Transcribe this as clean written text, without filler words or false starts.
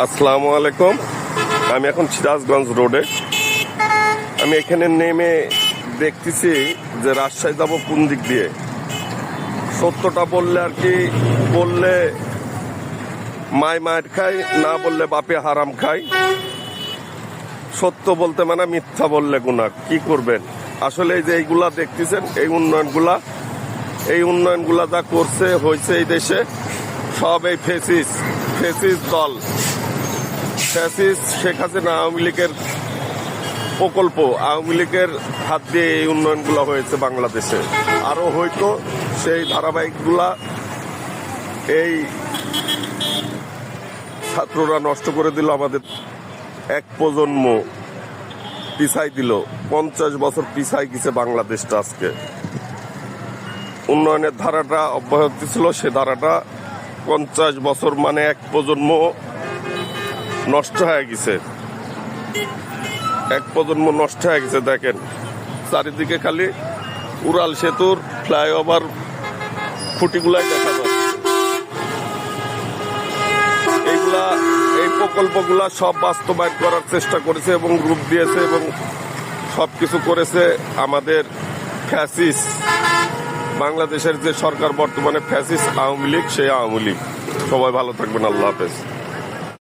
আসসালামু আলাইকুম। আমি এখন সিরাজগঞ্জ রোডে। আমি এখানে নেমে দেখতেছি যে রাজশাহী যাবো কোন দিক দিয়ে। সত্যটা বললে আর কি, বললে মায়ের খাই, না বললে বাপে হারাম খাই। সত্য বলতে মানে মিথ্যা বললে গুনাহ। কি করবেন? আসলে এই যে এইগুলা দেখতেছেন, এই উন্নয়নগুলা যা করছে হয়েছে এই দেশে, সব এই ফেসিস দল, ফ্যাসিস শেখ হাসিনা আওয়ামী লীগের প্রকল্প, আওয়ামী লীগের হাত দিয়ে এই উন্নয়নগুলো হয়েছে বাংলাদেশে। আরো হয়তো সেই ধারাবাহিকগুলা এই ছাত্ররা নষ্ট করে দিল, আমাদের এক প্রজন্ম পিছাই দিল। 50 বছর পিছাই গেছে বাংলাদেশটা। আজকে উন্নয়নের ধারাটা অব্যাহত ছিল, সে ধারাটা 50 বছর মানে এক প্রজন্ম নষ্ট হয়ে গেছে। এক প্রজন্ম নষ্ট হয়ে গেছে। দেখেন চারিদিকে খালি উড়াল সেতুর ফ্লাইওভার খুঁটিগুলাই দেখা যাচ্ছে। এই প্রকল্পগুলা সব বাস্তবায়ন করার চেষ্টা করেছে এবং রূপ দিয়েছে এবং সবকিছু করেছে আমাদের ফ্যাসিস, বাংলাদেশের যে সরকার বর্তমানে ফ্যাসিস আওয়ামী লীগ, সেই আওয়ামী লীগ। সবাই ভালো থাকবেন। আল্লাহ হাফেজ।